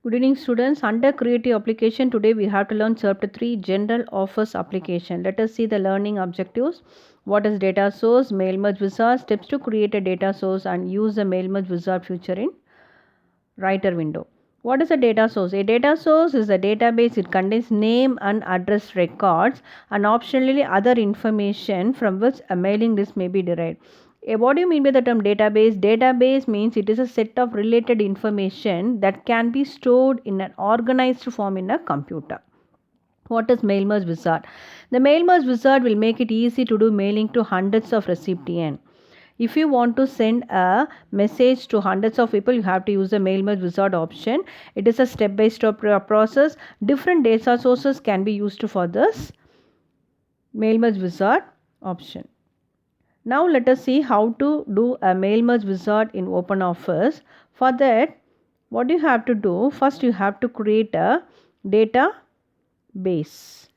Good evening students. Under creative application today we have to learn chapter 3 general office application. Let us see the learning objectives. What is data source, mail merge wizard, steps to create a data source and use the mail merge wizard feature in writer window. What is a data source? A data source is a database. It contains name and address records and optionally other information from which a mailing list may be derived. What do you mean by the term database? Database means it is a set of related information that can be stored in an organized form in a computer. What is mail merge wizard? The mail merge wizard will make it easy to do mailing to hundreds of recipients. If you want to send a message to hundreds of people, you have to use the mail merge wizard option. It is a step-by-step process. Different data sources can be used for this mail merge wizard option. Now let us see how to do a mail merge wizard in OpenOffice. For that, what you have to do? First, you have to create a database.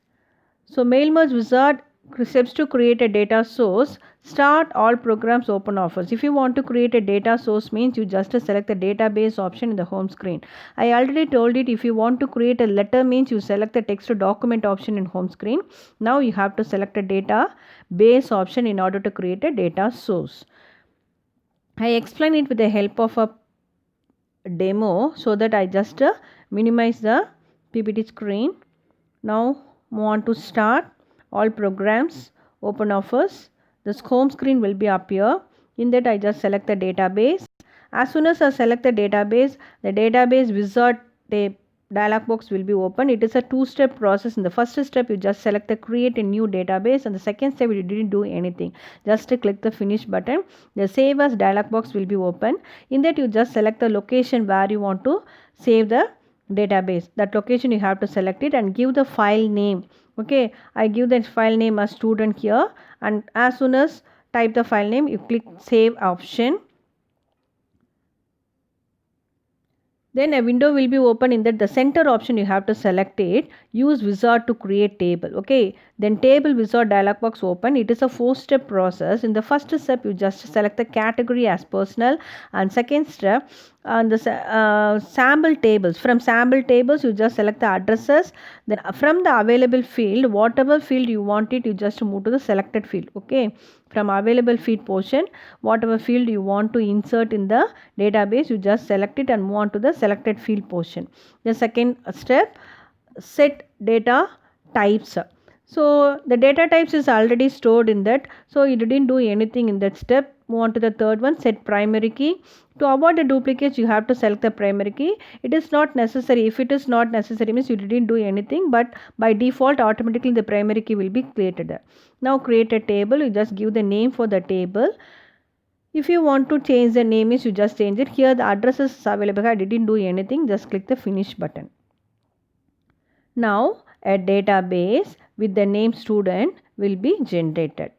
So mail merge wizard steps to create a data source. Start all programs OpenOffice. If you want to create a data source means you just select the database option in the home screen. I already told it, if you want to create a letter means you select the text to document option in home screen. Now you have to select a database option in order to create a data source. I explain it with the help of a demo so that I just minimize the PPT screen. Now move on to start all programs OpenOffice. This home screen will be up here. In that I just select the database. As soon as I select the database wizard dialog box will be open. It is a two-step process. In the first step you just select the create a new database, and the second step you didn't do anything. Just click the finish button. The save as dialog box will be open. In that you just select the location where you want to save the database. That location you have to select it and give the file name. Okay, I give the file name as student here, and as soon as type the file name you click save option. Then a window will be open. In that the center option you have to select it. Use wizard to create table. Okay. Then table wizard dialog box open. It is a 4-step process. In the first step you just select the category as personal, and second step the sample tables. From sample tables you just select the addresses. Then from the available field, whatever field you want it, you just move to the selected field. Okay. From available field portion, whatever field you want to insert in the database, you just select it and move on to the selected field portion. The second step, set data types. So the data types is already stored in that, so you didn't do anything in that step. Move on to the third one, set primary key. To avoid the duplicates you have to select the primary key. It is not necessary. If it is not necessary means you didn't do anything, but by default automatically the primary key will be created. Now create a table. You just give the name for the table. If you want to change the name means you just change it. Here the address is available. I didn't do anything. Just click the finish button. Now a database with the name student will be generated.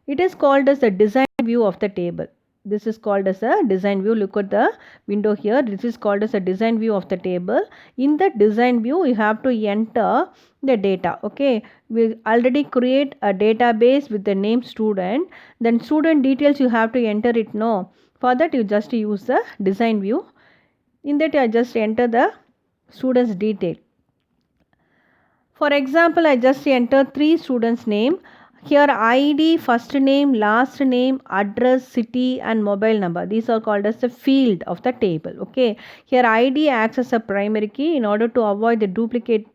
It is called as the design view of the table. This is called as a design view. Look at the window here. This is called as a design view of the table. In the design view you have to enter the data. Okay, we already create a database with the name student. Then student details you have to enter it. No, for that you just use the design view. In that I just enter the student's detail. For example, I just enter 3 students name. Here ID, first name, last name, address, city and mobile number. These are called as the field of the table. Okay. Here ID acts as a primary key. In order to avoid the duplicate,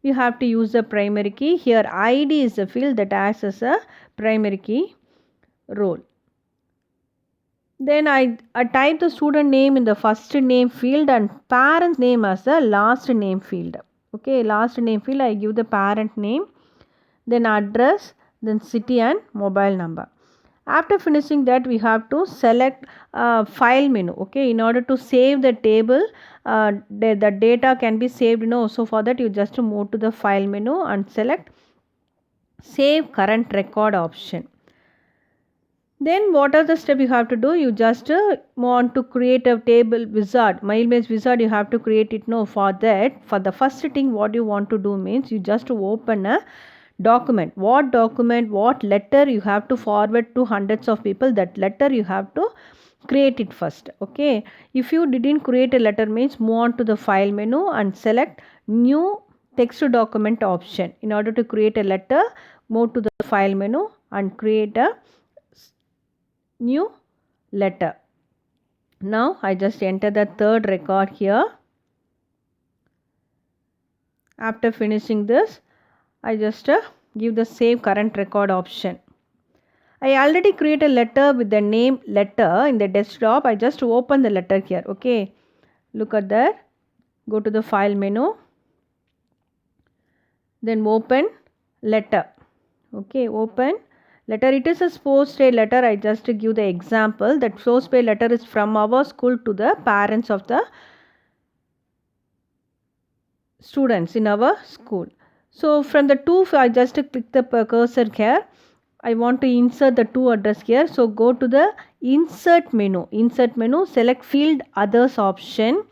you have to use the primary key. Here ID is the field that acts as a primary key role. Then I type the student name in the first name field and parent's name as the last name field. Okay, last name field I give the parent name, then address, then city and mobile number. After finishing that we have to select file menu. Okay, in order to save the table, the data can be saved. So for that you just move to the file menu and select save current record option. Then what are the steps you have to do? You just want to create a table wizard, mail merge wizard you have to create it. For that, for the first thing what you want to do means you just open a document. What letter you have to forward to hundreds of people, that letter you have to create it first. Okay, if you didn't create a letter means move on to the file menu and select new text document option. In order to create a letter, move to the file menu and create a new letter. Now I just enter the third record here. After finishing this, I just give the save current record option. I already create a letter with the name letter in the desktop. I just open the letter here. Okay, look at that. Go to the file menu, then open letter. Okay, open letter. It is a postpaid letter. I just give the example that postpaid letter is from our school to the parents of the students in our school. So from the two, I just click the cursor here. I want to insert the two address here. So go to the insert menu. Insert menu, select field others option.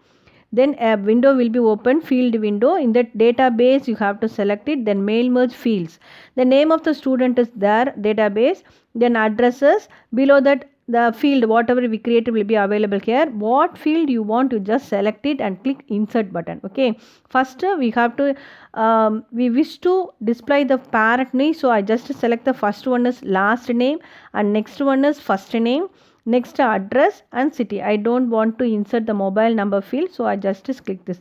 Then a window will be open, field window. In that database you have to select it. Then mail merge fields. The name of the student is there, database. Then addresses. Below that the field whatever we created will be available here. What field you want to just select it and click insert button. Okay, first we have to we wish to display the parent name, so I just select the first one is last name and next one is first name, next address and city. I don't want to insert the mobile number field, so I just click this.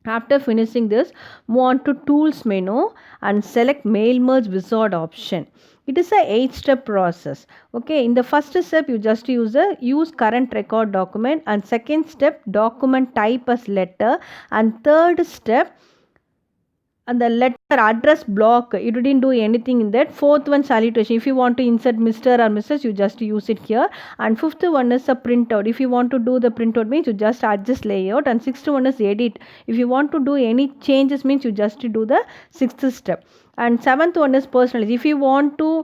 After finishing this, move on to tools menu and select mail merge wizard option. It is a 8-step process. Okay, in the first step you just use current record document, and second step document type as letter, and third step and the letter address block, you didn't do anything in that. Fourth one, salutation. If you want to insert Mr. or Mrs., you just use it here. And fifth one is a printout. If you want to do the printout means you just adjust layout. And sixth one is edit. If you want to do any changes means you just do the sixth step. And seventh one is personalize. If you want to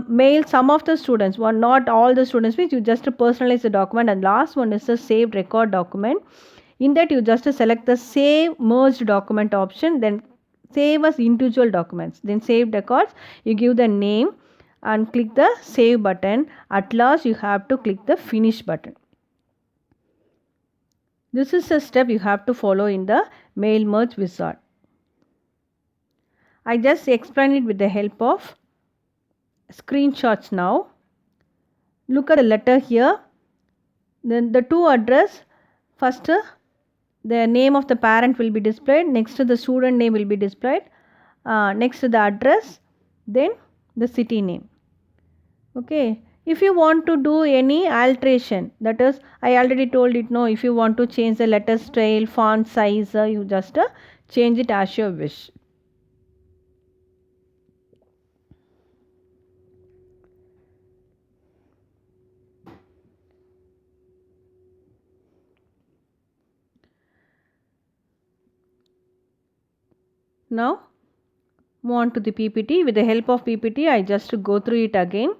mail some of the students, one not all the students means you just personalize the document. And last one is the saved record document. In that you just select the save merged document option, then save as individual documents, then save records. You give the name and click the save button. At last you have to click the finish button. This is a step you have to follow in the mail merge wizard. I just explain it with the help of screenshots now. Look at the letter here. Then the two address, first the name of the parent will be displayed, next the student name will be displayed, next the address, then the city name. Okay, if you want to do any alteration, that is I already told it, no, if you want to change the letter style, font size, you just change it as your wish. Now move on to the PPT. With the help of PPT, I just go through it again.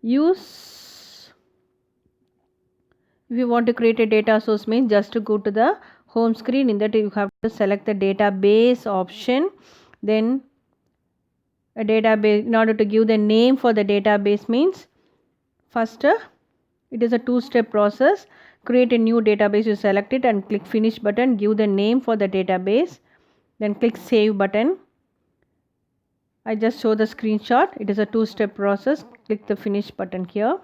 Use, if you want to create a data source means just to go to the home screen. In that you have to select the database option, then a database. In order to give the name for the database means first it is a two-step process. Create a new database, you select it and click finish button, give the name for the database, then click save button. I just show the screenshot. It is a two-step process. Click the finish button here.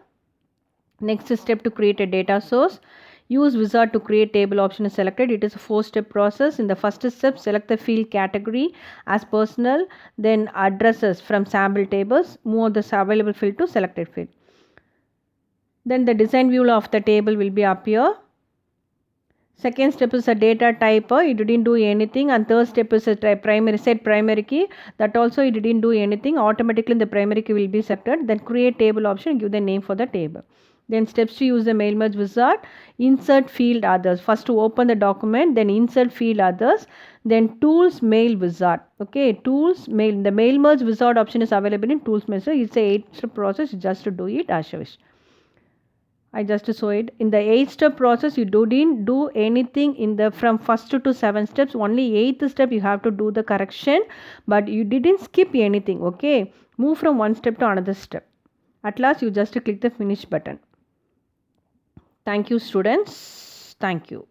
Next step, to create a data source. Use wizard to create table option is selected. It is a 4-step process. In the first step, select the field category as personal, then addresses from sample tables. Move the available field to selected field. Then the design view of the table will be up here. Second step is a data type, you didn't do anything, and third step is a primary, set primary key, that also you didn't do anything, automatically the primary key will be selected. Then create table option, give the name for the table. Then steps to use the mail merge wizard. Insert field others. First to open the document, then insert field others, then tools mail wizard. Okay, tools mail, the mail merge wizard option is available in tools mail. So it's a 8-step process, just to do it as you wish. I just show it. In the 8-step process, you didn't do anything in the from first to 7 steps. Only 8th step you have to do the correction, but you didn't skip anything. Okay, move from one step to another step. At last, you just click the finish button. Thank you, students. Thank you.